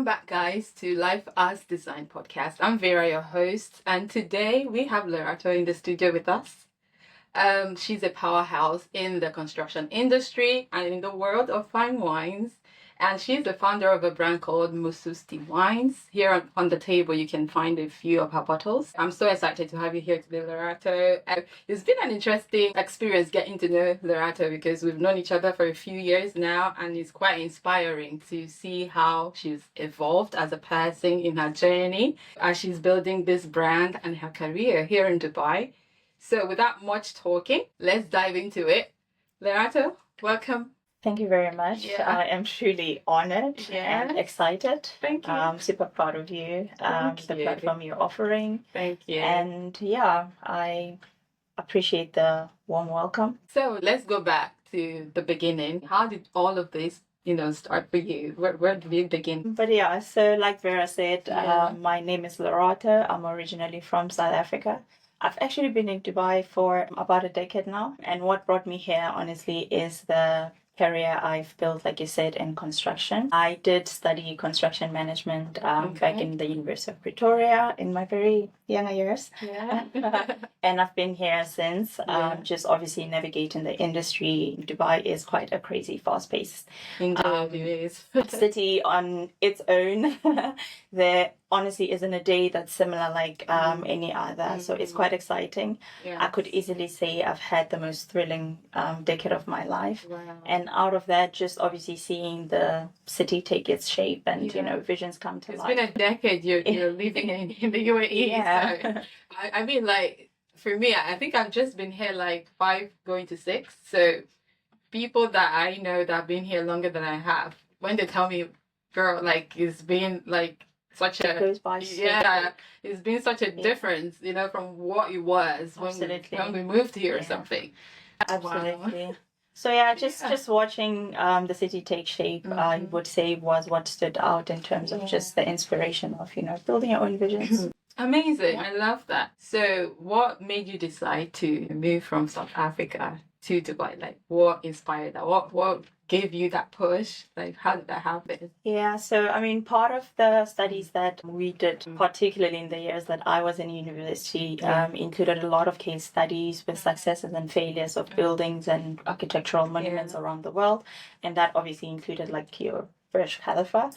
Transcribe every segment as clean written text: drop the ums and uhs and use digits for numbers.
Welcome back, guys, to Life As Designed podcast. I'm Vera, your host, and today we have Lerato in the studio with us. She's a powerhouse in the construction industry and in the world of fine wines. And she's the founder of a brand called Mususti Wines. Here on the table, you can find a few of her bottles. I'm so excited to have you here today, Lerato. It's been an interesting experience getting to know Lerato because we've known each other for a few years now, and it's quite inspiring to see how she's evolved as a person in her journey as she's building this brand and her career here in Dubai. So without much talking, let's dive into it. Lerato, welcome. Thank you very much. Yeah. I am truly honored and excited. Thank you. I'm super proud of you, the you. platform you're offering. Thank you. And yeah, I appreciate the warm welcome. So let's go back to the beginning. How did all of this, start for you? Where did you begin? But yeah, so like Vera said, Yeah. my name is Lerato. I'm originally from South Africa. I've actually been in Dubai for about a decade now. And what brought me here, honestly, is the career I've built, like you said, in construction. I did study construction management back in the University of Pretoria in my very younger years. Yeah. And I've been here since, just obviously navigating the industry. Dubai is quite a crazy, fast-paced Indeed, it is. city on its own. There honestly isn't a day that's similar like any other. So it's quite exciting. Yeah. I could easily say I've had the most thrilling decade of my life. Wow. And out of that, just obviously seeing the city take its shape and, visions come to It's life. been a decade you're living in the UAE. Yeah. So, I mean, like, for me, I think I've just been here like 5 going to 6. So people that I know that have been here longer than I have, when they tell me, girl, like, it's been like such It a goes by so it's been such a difference, from what it was when we moved here or something. Absolutely. Wow. So yeah, just watching the city take shape, I would say was what stood out in terms of just the inspiration of, building your own visions. Amazing. I love that. So what made you decide to move from South Africa to Dubai? Like, what inspired that? What gave you that push? Like, how did that happen? Yeah, so I mean, part of the studies that we did, particularly in the years that I was in university, included a lot of case studies with successes and failures of buildings and architectural monuments around the world. And that obviously included like your Burj Khalifa.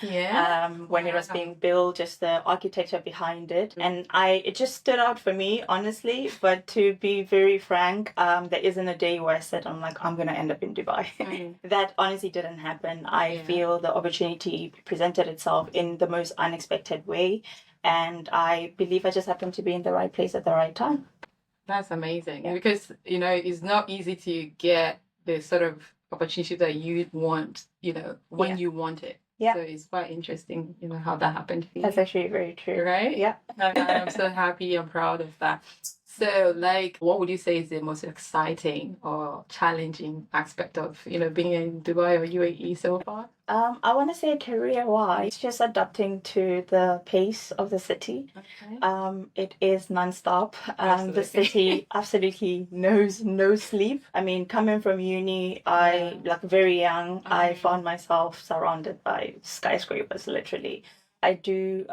When it was being built, just the architecture behind it. And it just stood out for me, honestly. But to be very frank, there isn't a day where I said, I'm going to end up in Dubai. That honestly didn't happen. I feel the opportunity presented itself in the most unexpected way. And I believe I just happened to be in the right place at the right time. That's amazing. Because, it's not easy to get the sort of opportunity that you want, when you want it. Yeah. So it's quite interesting, how that happened for you. That's actually very true. Right? Yeah. I'm so happy and proud of that. So, like, what would you say is the most exciting or challenging aspect of, being in Dubai or UAE so far? I want to say career-wise, just adapting to the pace of the city. Okay. It is non-stop. The city absolutely knows no sleep. I mean, coming from uni, very young, I found myself surrounded by skyscrapers, literally. I do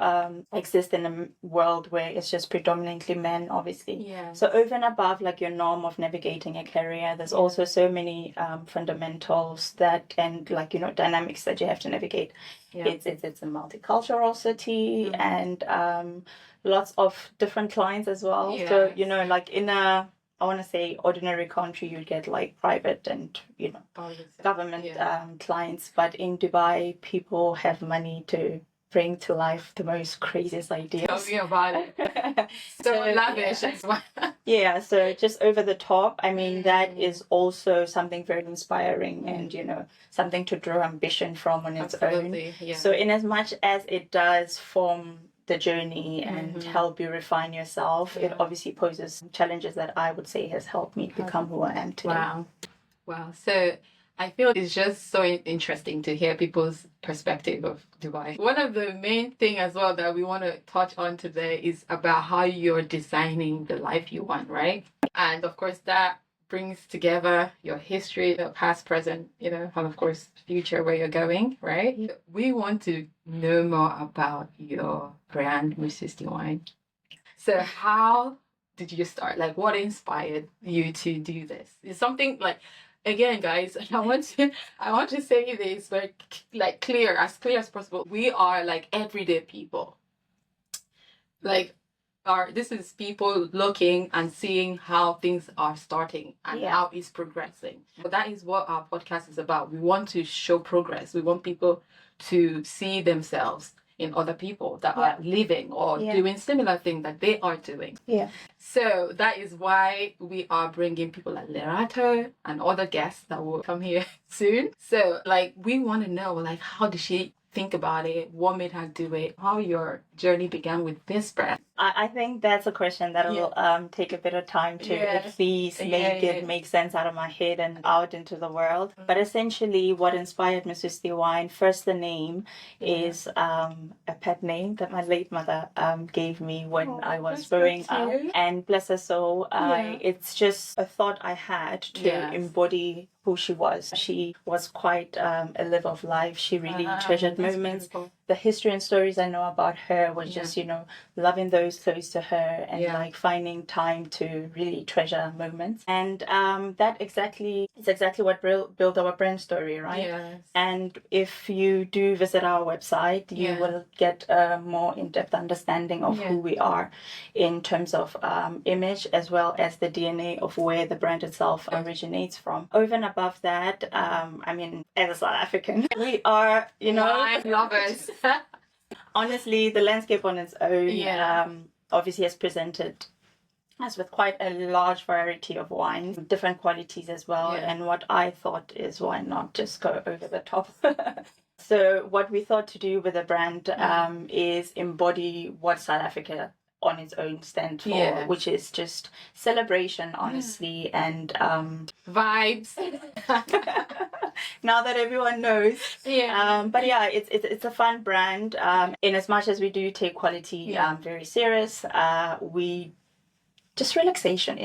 exist in a world where it's just predominantly men, obviously. Yeah. So over and above like your norm of navigating a career, there's also so many fundamentals that and dynamics that you have to navigate. Yeah. It's a multicultural city and lots of different clients as well. Yes. So in a I want to say ordinary country, you'd get like private and government clients, but in Dubai, people have money to bring to life the most craziest ideas. Tell me about it. So lavish as well. Yeah, so just over the top. I mean, that is also something very inspiring and, something to draw ambition from on its own. Yeah. So in as much as it does form the journey and help you refine yourself, it obviously poses challenges that I would say has helped me become who I am today. Wow. So I feel it's just so interesting to hear people's perspective of Dubai. One of the main thing as well that we want to touch on today is about how you're designing the life you want, right? And of course that brings together your history, your past, present, and of course, future, where you're going, right? We want to know more about your brand, Mususti Wine. So how did you start? Like, what inspired you to do this? It's something like, again, guys, I want to say this very clear as possible. We are like everyday people. Like, this is people looking and seeing how things are starting and how it's progressing. But that is what our podcast is about. We want to show progress. We want people to see themselves in other people that are living or doing similar things that they are doing. So that is why we are bringing people like Lerato and other guests that will come here soon. So like, we want to know, like, how did she think about it? What made her do it? How your journey began with this brand? I think that's a question that will take a bit of time to at least make it make sense out of my head and out into the world. But essentially, what inspired Mususti Wine, first the name, is a pet name that my late mother gave me when I was growing up. And bless her soul, it's just a thought I had to embody who she was. She was quite a live of life. She really treasured moments. Beautiful. The history and stories I know about her was just, loving those close to her and like finding time to really treasure moments. And that is exactly what built our brand story, right? Yes. And if you do visit our website, you will get a more in-depth understanding of who we are in terms of image, as well as the DNA of where the brand itself originates from. Over and above that, I mean, as a South African, we are, wine lovers. Honestly, the landscape on its own obviously has presented us with quite a large variety of wines, different qualities as well. And what I thought is, why not just go over the top? So what we thought to do with the brand is embody what South Africa on its own stand for, which is just celebration, honestly, and vibes. Now that everyone knows. But yeah, it's a fun brand. In as much as we do take quality very serious, we just relaxation,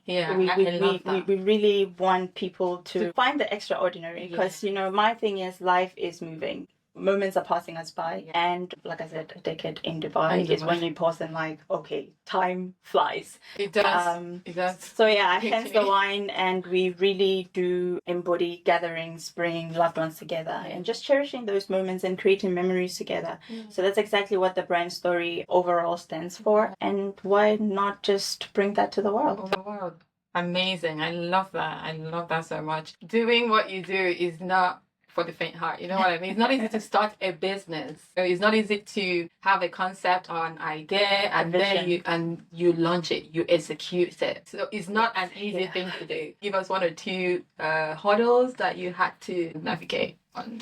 we really want people to find the extraordinary, because my thing is, life is moving. Moments are passing us by, and like I said, a decade in Dubai is when you pause and like, okay, time flies. It does. It does. So hence the wine, and we really do embody gatherings, bringing loved ones together, and just cherishing those moments and creating memories together. So that's exactly what the brand story overall stands for, and why not just bring that to the world? Amazing. I love that. I love that so much. Doing what you do is not for the faint heart, you know what I mean? It's not easy to start a business. It's not easy to have a concept or an idea and then you launch it, you execute it. So it's not an easy thing to do. Give us one or two hurdles that you had to navigate on.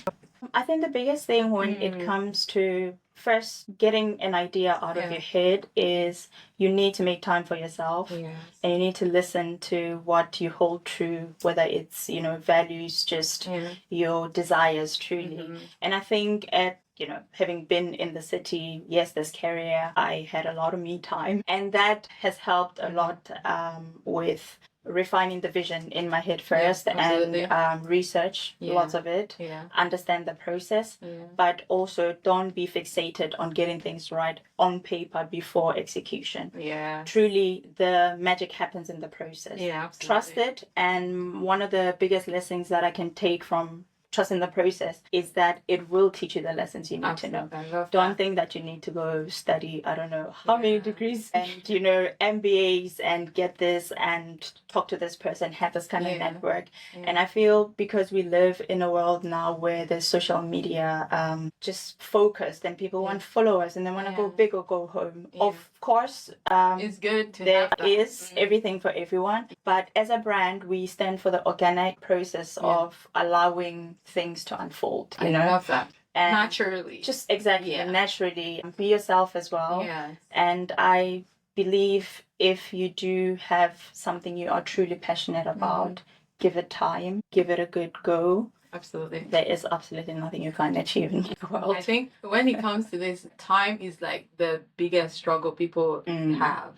I think the biggest thing when it comes to first getting an idea out of your head is you need to make time for yourself, and you need to listen to what you hold true, whether it's values, just your desires truly. And I think having been in the city, yes, this career, I had a lot of me time, and that has helped a lot with refining the vision in my head first, and research lots of it, understand the process, but also don't be fixated on getting things right on paper before execution. Truly, the magic happens in the process. Trust it. And one of the biggest lessons that I can take from trusting the process is that it will teach you the lessons you need to know. Don't think that you need to go study, I don't know how many degrees and MBAs and get this and talk to this person, have this kind of network. And I feel because we live in a world now where there's social media just focused, and people want followers and they want to go big or go home. Of course, it's good to there have that. is everything for everyone, but as a brand, we stand for the organic process of allowing things to unfold. I love that. And naturally. Just exactly, naturally. Be yourself as well. And I believe if you do have something you are truly passionate about, give it time, give it a good go. Absolutely. There is absolutely nothing you can't achieve in the world. I think when it comes to this, time is like the biggest struggle people have,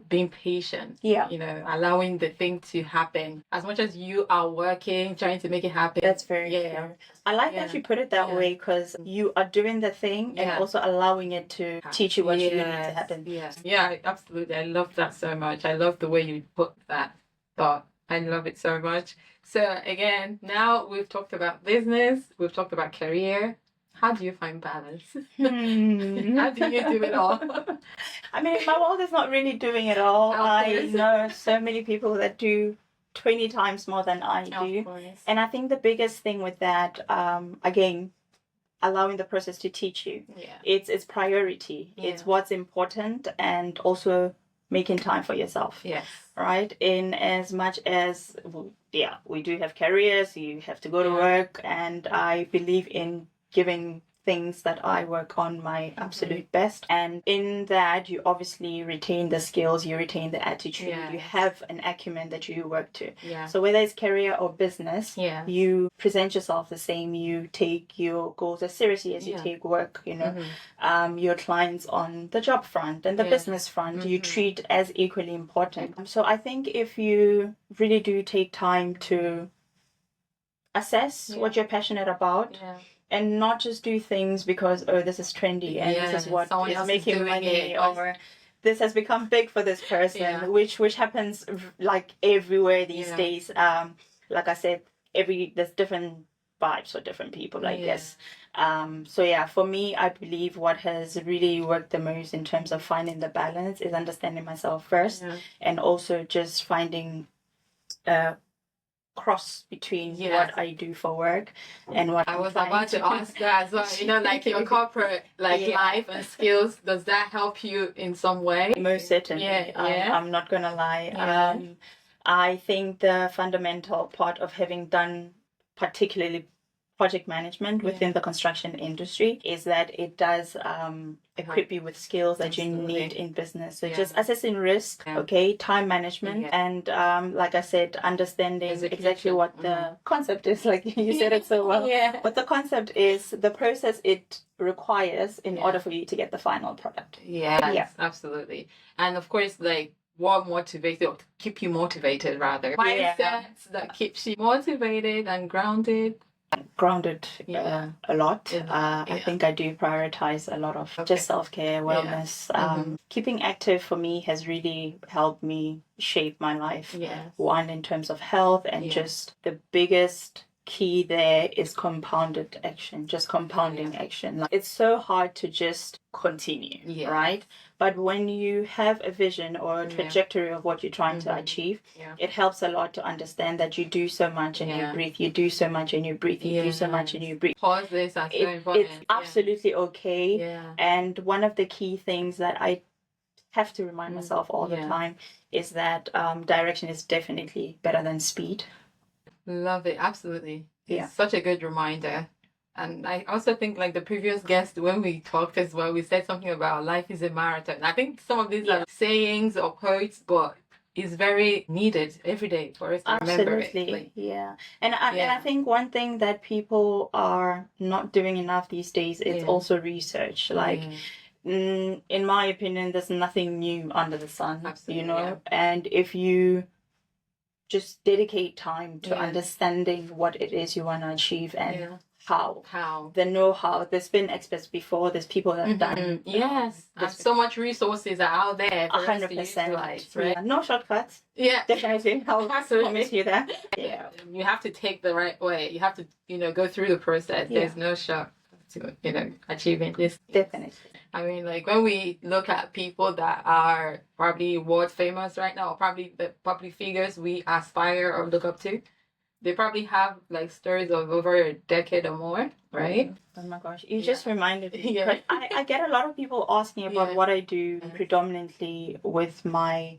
being patient. Yeah. Allowing the thing to happen. As much as you are working, trying to make it happen. That's very true. I like that you put it that way, because you are doing the thing and also allowing it to teach you what you need to happen. Yeah, absolutely. I love that so much. I love the way you put that thought. I love it so much. So again, now we've talked about business, we've talked about career. How do you find balance? How do you do it all? I mean, my world is not really doing it all. I know so many people that do 20 times more than I do. And I think the biggest thing with that, again, allowing the process to teach you. It's priority. It's what's important, and also making time for yourself. Right? In as much as, we do have careers, you have to go to work, and I believe in giving things that I work on my absolute best. And in that, you obviously retain the skills, you retain the attitude, you have an acumen that you work to. So whether it's career or business, you present yourself the same, you take your goals as seriously as you take work, your clients on the job front and the business front, you treat as equally important. So I think if you really do take time to assess what you're passionate about, and not just do things because, this is trendy and this is what is making money, or this has become big for this person, which happens like everywhere these days. Like I said, there's different vibes for different people, I guess. So for me, I believe what has really worked the most in terms of finding the balance is understanding myself first, and also just finding cross between what I do for work and what I was about to ask that as well. Like your corporate life and skills, does that help you in some way? Most certainly. I'm not gonna lie. I think the fundamental part of having done particularly project management within the construction industry is that it does equip you with skills that you need in business. So just assessing risk, time management, and like I said, understanding exactly what the concept is. Like you said it so well. What the concept is, the process it requires in order for you to get the final product. Yes, absolutely. And of course, like, what motivates you, or keep you motivated rather. Mindsets that keeps you motivated and grounded. A lot. I think I do prioritize a lot of just self-care, wellness. Keeping active for me has really helped me shape my life. One, in terms of health, and just the biggest key there is compounded action, just compounding action. Like, it's so hard to just continue, right? But when you have a vision or a trajectory of what you're trying to achieve, it helps a lot to understand that you do so much and you breathe, you do so much and you breathe, you do so much and you breathe. Pauses are so important. It's absolutely okay. And one of the key things that I have to remind myself all the time is that direction is definitely better than speed. Love it. Absolutely. It's such a good reminder. And I also think, like the previous guest, when we talked as well, we said something about life is a marathon. I think some of these are sayings or quotes, but it's very needed every day for us to remember it. And I think one thing that people are not doing enough these days is also research. Like, in my opinion, there's nothing new under the sun. Absolutely, and if you just dedicate time to understanding what it is you want to achieve and how the know-how. There's been experts before, there's people that have done and so much resources are out there for 100%, right? No shortcuts. Definitely. I'll promise you that. You have to take the right way. You have to go through the process. There's no shortcut to achieving this. Definitely. I mean, like, when we look at people that are probably world famous right now, or probably the public figures we aspire or look up to, they probably have like stories of over a decade or more, right? Oh my gosh, you just reminded me. I get a lot of people asking about what I do predominantly with my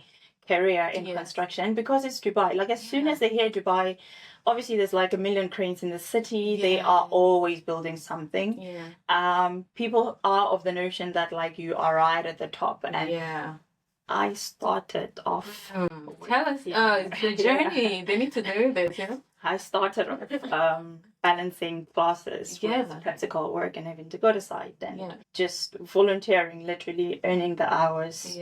career in construction, because it's Dubai. Like, as soon as they hear Dubai, obviously there's like a million cranes in the city. They are always building something. People are of the notion that like you are right at the top, and I started off. Tell us the journey. They need to know this, I started balancing classes with practical work and having to go to site and just volunteering, literally earning the hours,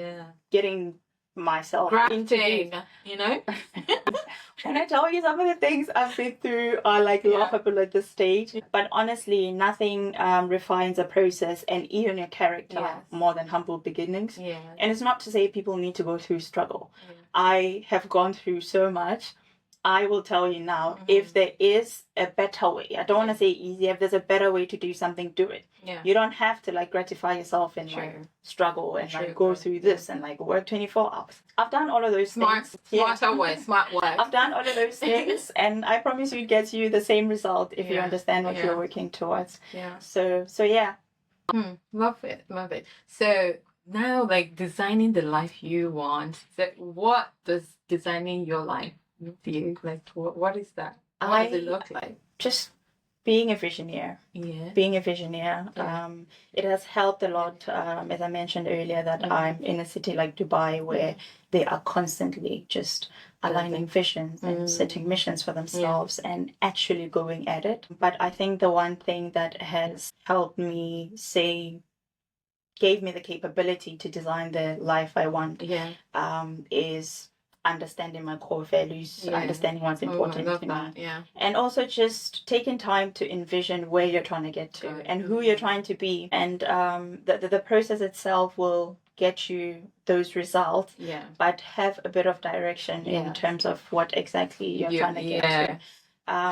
getting myself grafting, you know. When I tell you some of the things I've been through are like laughable at this stage, but honestly, nothing refines a process and even your character more than humble beginnings. And it's not to say people need to go through struggle. I have gone through so much. I will tell you now, if there is a better way, I don't want to say easy, if there's a better way to do something, do it. You don't have to like gratify yourself and like struggle and like go through this and like work 24 hours. I've done all of those things. Smart work. I've done all of those things and I promise you it gets you the same result if you understand what you're working towards. So yeah. Love it. So now, like, designing the life you want, so what does designing your life do you like? What is that? What does it look like? Just being a visionary. Being a visionary. It has helped a lot, as I mentioned earlier, that I'm in a city like Dubai where they are constantly just aligning visions and setting missions for themselves and actually going at it. But I think the one thing that has helped me gave me the capability to design the life I want is understanding my core values, understanding what's important to me, and also just taking time to envision where you're trying to get to and who you're trying to be, and the process itself will get you those results, but have a bit of direction in terms of what exactly you're trying to get to.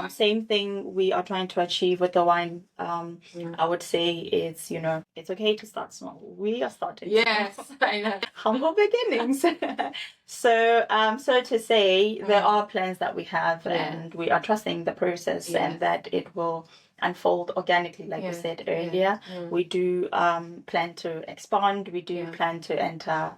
Same thing we are trying to achieve with the wine. I would say it's, it's okay to start small. We are starting. Yes, I know. Humble beginnings. So to say, there are plans that we have and we are trusting the process and that it will unfold organically, like we said earlier. We do plan to expand. We do plan to enter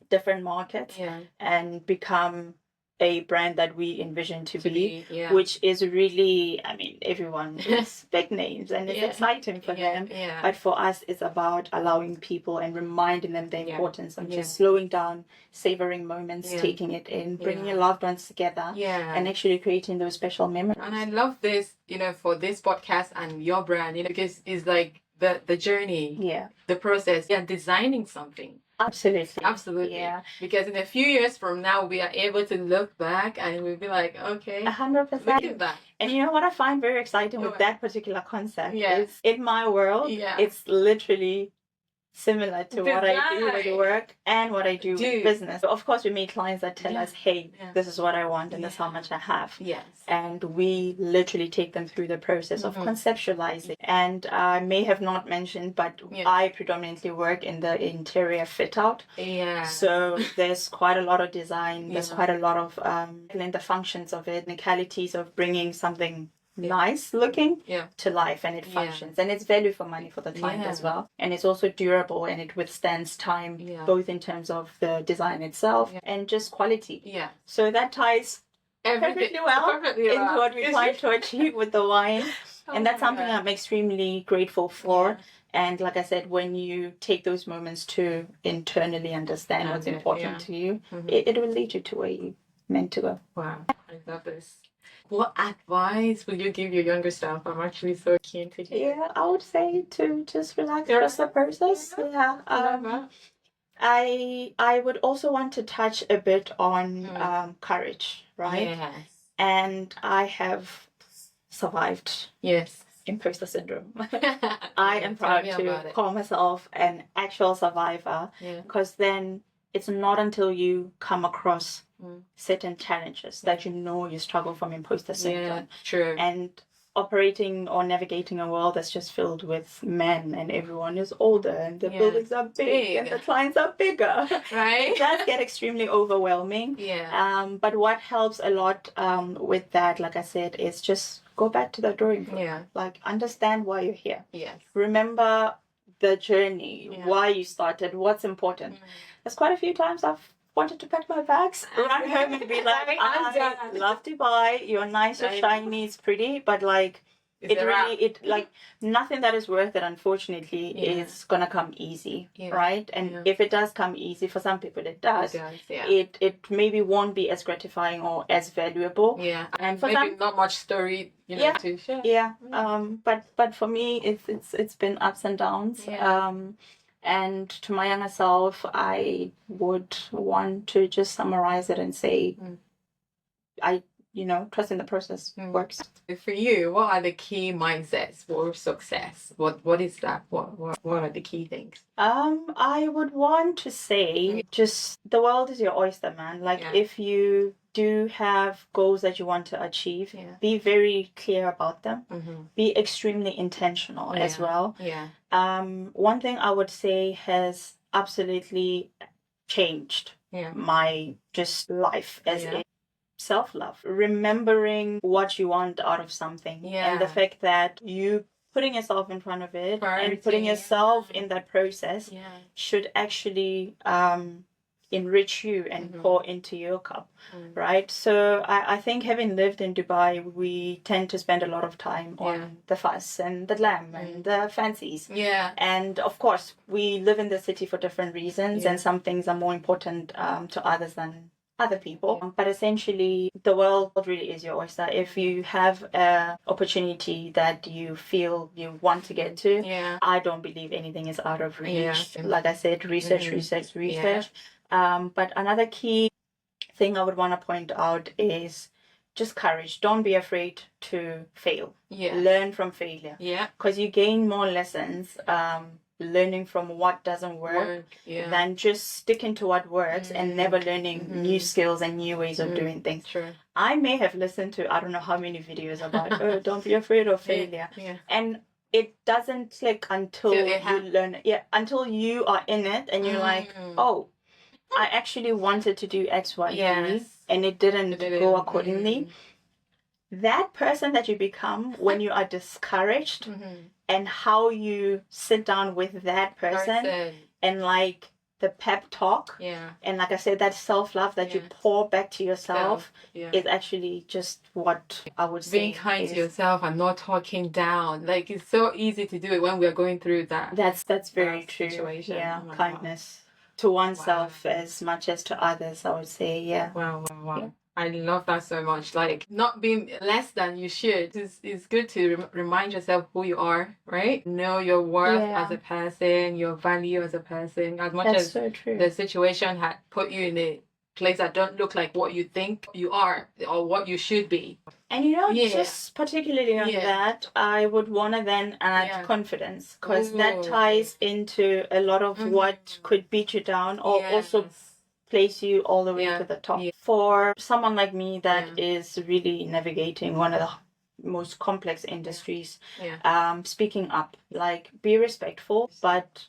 different markets and become a brand that we envision to be, which is really, I mean, everyone is big names and it's exciting for them. But for us, it's about allowing people and reminding them the importance of just slowing down, savoring moments, taking it in, bringing your loved ones together, and actually creating those special memories. And I love this, for this podcast and your brand, because it's like the journey, the process, designing something. Absolutely. Yeah. Because in a few years from now, we are able to look back and we'll be like, okay, 100%. Look at that. And you know what I find very exciting with that particular concept is in my world, it's literally similar to what I do with work and what I do with business. Of course, we meet clients that tell us, hey, this is what I want and this is how much I have. And we literally take them through the process of conceptualizing. And I may have not mentioned, but I predominantly work in the interior fit out. So there's quite a lot of design. There's quite a lot of in the functions of it, technicalities of bringing something nice looking to life, and it functions and it's value for money for the client as well, and it's also durable and it withstands time, both in terms of the design itself and just quality. So that ties perfectly well into what we're trying to achieve with the wine. And that's something I'm extremely grateful for. And like I said, when you take those moments to internally understand what's important to you, it will lead you to where you meant to go. Wow, I love this. What advice would you give your younger self? I'm actually so keen to hear. Yeah, I would say to just relax, trust the process. I would also want to touch a bit on courage, right? Yes. And I have survived. Imposter syndrome. I am proud to call myself an actual survivor, because then it's not until you come across certain challenges that you struggle from imposter syndrome. True. And operating or navigating a world that's just filled with men and everyone is older and the buildings are big and the clients are bigger. Right. It does get extremely overwhelming. But what helps a lot with that, like I said, is just go back to the drawing book. Like, understand why you're here. Remember the journey, why you started, what's important. There's quite a few times I've wanted to pack my bags, run home and be like, I love Dubai, you're nice, you're shiny, it's pretty, but like, It really, like, nothing that is worth it, unfortunately, is gonna come easy, right? And if it does come easy, for some people it does. It maybe won't be as gratifying or as valuable. Yeah, and for maybe not much story, to share. Yeah. But for me, it's been ups and downs. Yeah. And to my younger self, I would want to just summarize it and say, trust in the process works. For you, what are the key mindsets for success? What is that? What are the key things? I would want to say just the world is your oyster, man. Like if you do have goals that you want to achieve, be very clear about them. Be extremely intentional as well. One thing I would say has absolutely changed my just life as a self-love, remembering what you want out of something, and the fact that you putting yourself in front of it and putting yourself in that process should actually enrich you and pour into your cup, right? So I think, having lived in Dubai, we tend to spend a lot of time on the fuss and the glam and the fancies. And of course, we live in the city for different reasons, and some things are more important to others than other people. But essentially, the world really is your oyster. If you have an opportunity that you feel you want to get to, I don't believe anything is out of reach. Like I said, research. But another key thing I would want to point out is just courage. Don't be afraid to fail. Learn from failure. Because you gain more lessons learning from what doesn't work than just sticking to what works and never learning new skills and new ways of doing things. I may have listened to I don't know how many videos about don't be afraid of failure. And it doesn't click until you learn it. Until you are in it and you're like, oh, I actually wanted to do X, Y, Z, and it didn't go accordingly. That person that you become when you are discouraged, and how you sit down with that person and like the pep talk, and like I said, that self-love that you pour back to yourself is actually just what I would say. Being kind to yourself and not talking down. Like, it's so easy to do it when we are going through that. That's very true. Situation. Kindness to oneself as much as to others, I would say. Wow. I love that so much. Like, not being less than you should. It's good to remind yourself who you are, right? Know your worth as a person, your value as a person. As much as the situation had put you in a place that don't look like what you think you are or what you should be. And just particularly on that, I would want to then add confidence, because that ties into a lot of what could beat you down or also place you all the way to the top. For someone like me that is really navigating one of the most complex industries, speaking up, like, be respectful, but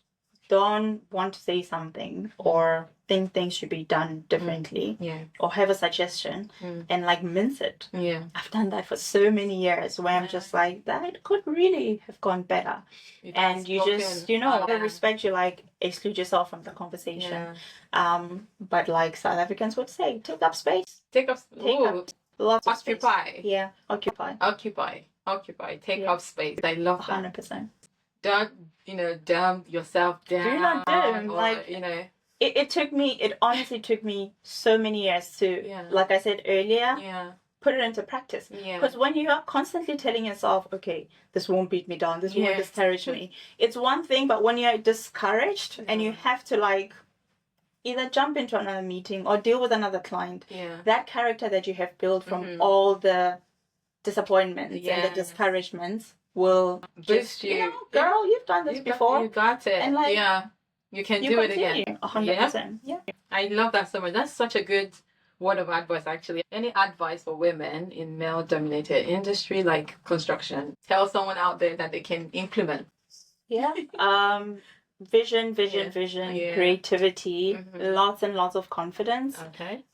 don't want to say something or think things should be done differently or have a suggestion and like mince it. I've done that for so many years where I'm just like, that could really have gone better. And you just, out of respect, you like exclude yourself from the conversation. But like South Africans would say, take up space. Take up lots of space. Occupy. Take up space. I love that. 100%. Don't dumb yourself down. Do not do. It honestly took me so many years to, like I said earlier, put it into practice. Because when you are constantly telling yourself, okay, this won't beat me down, this won't discourage me, it's one thing. But when you're discouraged and you have to like either jump into another meeting or deal with another client, that character that you have built from all the disappointments and the discouragements will boost you. Girl, you've done this before. You got it. And like, you can do it again. 100%. I love that so much. That's such a good word of advice, actually. Any advice for women in male-dominated industry like construction? Tell someone out there that they can implement. Vision, creativity, lots and lots of confidence.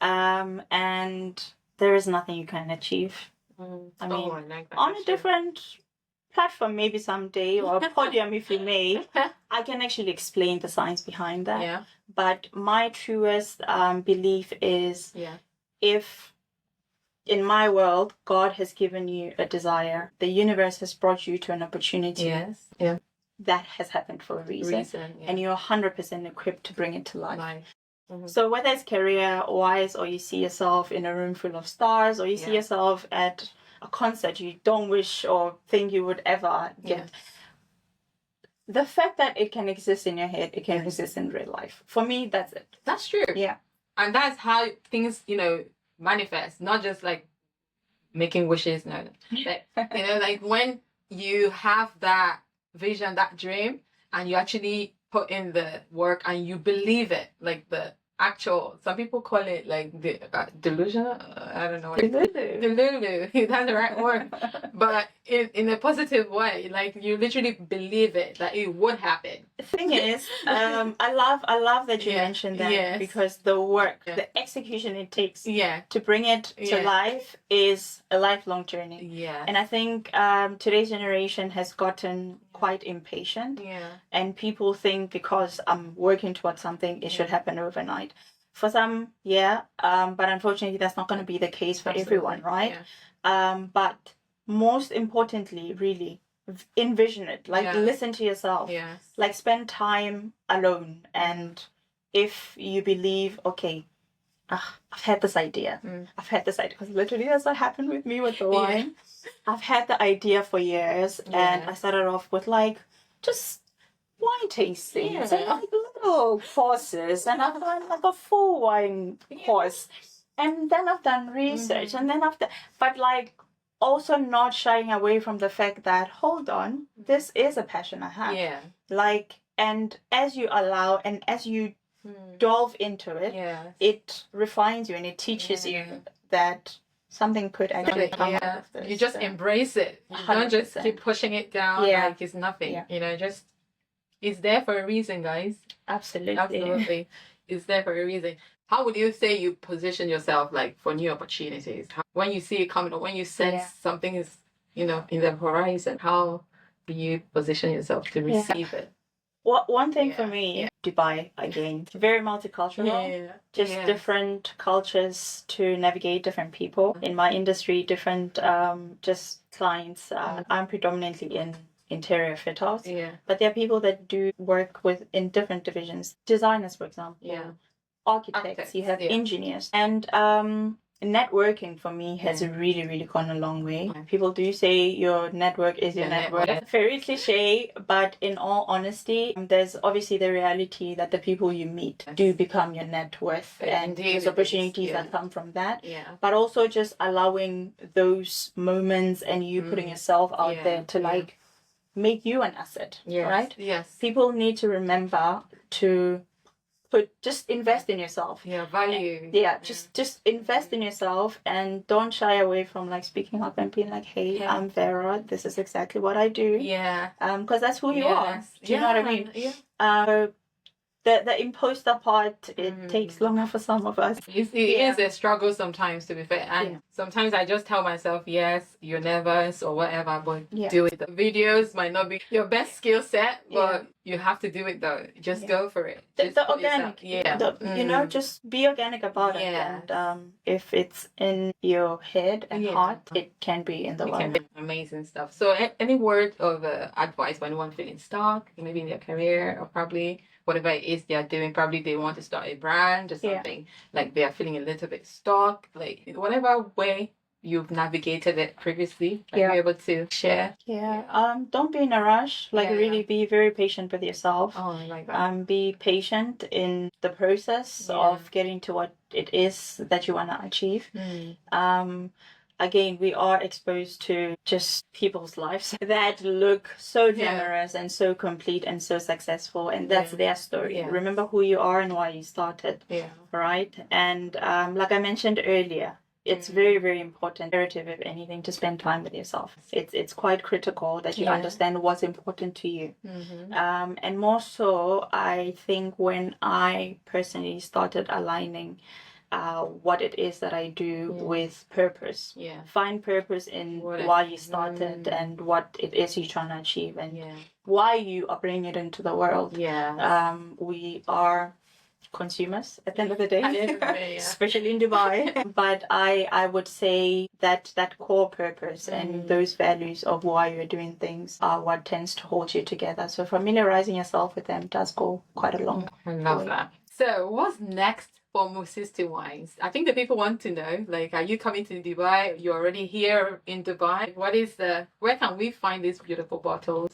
And there is nothing you can achieve. I mean, I like that. on a different platform maybe someday, or a podium if you may, I can actually explain the science behind that. But my truest belief is if in my world, God has given you a desire. The universe has brought you to an opportunity. Yes. Yeah. That has happened for a reason. Yeah. And you're 100% equipped to bring it to life. Mm-hmm. So whether it's career-wise, or you see yourself in a room full of stars, or you see yourself at a concert you don't wish or think you would ever get. The fact that it can exist in your head, it can exist in real life. For me, that's it. That's true. Yeah. And that's how things, manifest. Not just like making wishes. No. Like, like when you have that vision, that dream, and you actually put in the work and you believe it, like the actual, some people call it like the delusional. I don't know. Delulu. That's the right word. But in a positive way, like you literally believe it, that it would happen. The thing is, I love that you mentioned that, because the work, the execution it takes to bring it to life is a lifelong journey. Yeah. And I think today's generation has gotten quite impatient. Yeah. And people think because I'm working towards something, it should happen overnight. For some, but unfortunately that's not going to be the case for everyone, right? Yeah. But most importantly, really, envision it, like listen to yourself, like spend time alone. And if you believe, okay, I've had this idea, because literally that's what happened with me with the wine. I've had the idea for years, and I started off with like just wine tastings and like little courses, and I've done like a full wine course, and then I've done research, and then but like also not shying away from the fact that, hold on, this is a passion I have. Yeah. Like, and as you allow and as you delve into it, it refines you and it teaches you that something could actually come out of this. You just embrace it. You 100%. Don't just keep pushing it down like it's nothing. Just it's there for a reason, guys. Absolutely. It's there for a reason. How would you say you position yourself like for new opportunities? When you see it coming, or when you sense something is, in the horizon, how do you position yourself to receive it? One thing for me, Dubai again, very multicultural, different cultures to navigate, different people. In my industry, different just clients. I'm predominantly in interior fit outs, but there are people that do work in different divisions. Designers, for example, architects, you have engineers, and networking for me has really, really gone a long way. People do say your network is your network. Very cliche, but in all honesty, there's obviously the reality that the people you meet do become your net worth, and there's opportunities that come from that. But also just allowing those moments and you putting yourself out there to like make you an asset, right? Yes. People need to remember to just invest in yourself. Value. Just invest in yourself, and don't shy away from like speaking up and being like, hey, I'm Vera, this is exactly what I do. Because that's who you are. Do you know what I mean? The imposter part, it takes longer for some of us. It is a struggle sometimes, to be fair. And sometimes I just tell myself, yes, you're nervous or whatever, but do it. The videos might not be your best skill set, but you have to do it though. Just go for it. The organic. Just be organic about it. And if it's in your head and heart, it can be in the world. Can be amazing stuff. So any word of advice for anyone feeling stuck, maybe in their career, or probably whatever it is they are doing, probably they want to start a brand or something, like they are feeling a little bit stuck, like whatever way you've navigated it previously, you're able to share. Don't be in a rush, really be very patient with yourself. I like that. Be patient in the process of getting to what it is that you want to achieve. Again, we are exposed to just people's lives that look so glamorous and so complete and so successful, and that's their story. Remember who you are and why you started, right? And like I mentioned earlier, it's very, very important, imperative if anything, to spend time with yourself. It's quite critical that you understand what's important to you. And more so, I think when I personally started aligning what it is that I do with purpose. Find purpose in why you started and what it is you're trying to achieve, and why you are bringing it into the world. We are consumers at the end of the day, At the end of the day, yeah. especially in Dubai. But I would say that that core purpose and those values of why you're doing things are what tends to hold you together. So familiarizing yourself with them does go quite a long I love way. that. So what's next for Mususti Wines? I think the people want to know, like, are you coming to Dubai? You're already here in Dubai. Where can we find these beautiful bottles?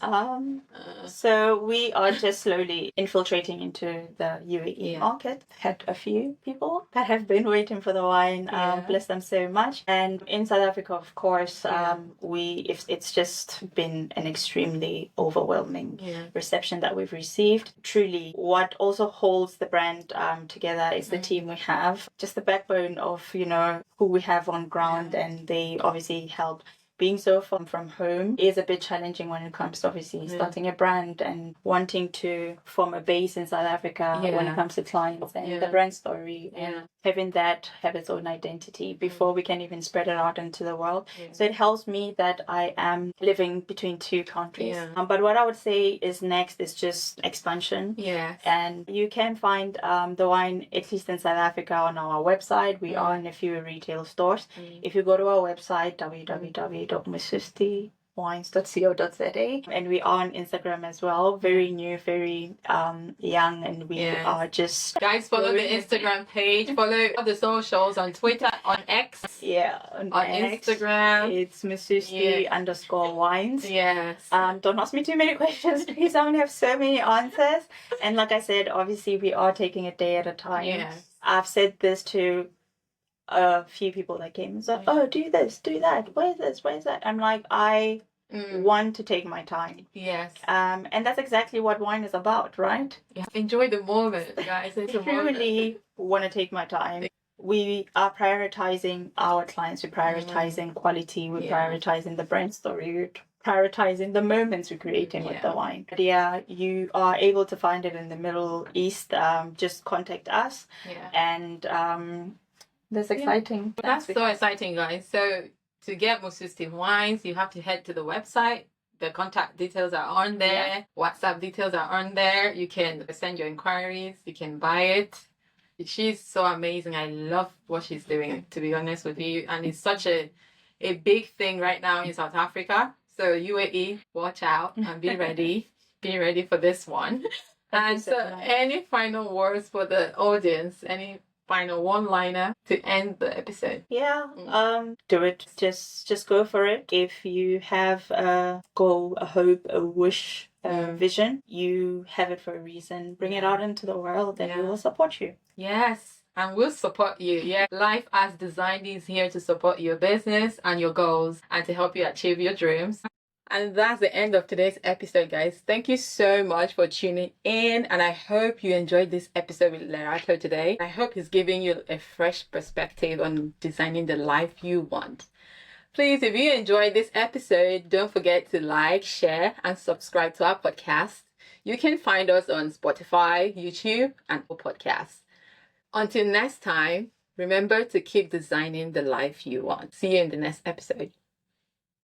So we are just slowly infiltrating into the UAE market. Had a few people that have been waiting for the wine. Bless them so much. And in South Africa, of course, it's just been an extremely overwhelming reception that we've received. Truly, what also holds the brand together is the team we have, just the backbone of who we have on ground, and they obviously help. Being so far from home is a bit challenging when it comes to obviously starting a brand and wanting to form a base in South Africa when it comes to clients and the brand story and having that have its own identity before we can even spread it out into the world. So it helps me that I am living between two countries. But what I would say is next is just expansion. And you can find the wine, at least in South Africa, on our website. We are in a few retail stores. If you go to our website, www.musustiwines.co.za, and we are on Instagram as well. Very new, very young, and we are just guys, follow the Instagram page, follow the socials on Twitter, on X, on X, Instagram. It's Mususti_wines. Yes. Don't ask me too many questions because I only have so many answers. And like I said, obviously we are taking it day at a time. I've said this to a few people that came and said, oh, do this, do that, where's this, where's that? I'm like, I want to take my time. And that's exactly what wine is about, right? Enjoy the moment, guys. I truly want to take my time. We are prioritizing our clients, we're prioritizing quality, we're prioritizing the brand story, we're prioritizing the moments we're creating with the wine. But you are able to find it in the Middle East. Just contact us. And that's exciting. That's so exciting, guys. So to get Mususti Wines, you have to head to the website. The contact details are on there. WhatsApp details are on there. You can send your inquiries. You can buy it. She's so amazing. I love what she's doing, to be honest with you. And it's such a big thing right now in South Africa. So UAE, watch out and be ready. Be ready for this one. And so any final words for the audience? Any final one-liner to end the episode? Do it. Just go for it. If you have a goal, a hope, a wish, a vision, you have it for a reason. Bring it out into the world and we will support you. Yes, and we'll support you. Life as Designed is here to support your business and your goals and to help you achieve your dreams. And that's the end of today's episode, guys. Thank you so much for tuning in. And I hope you enjoyed this episode with Lerato today. I hope he's giving you a fresh perspective on designing the life you want. Please, if you enjoyed this episode, don't forget to like, share, and subscribe to our podcast. You can find us on Spotify, YouTube, and Apple Podcasts. Until next time, remember to keep designing the life you want. See you in the next episode.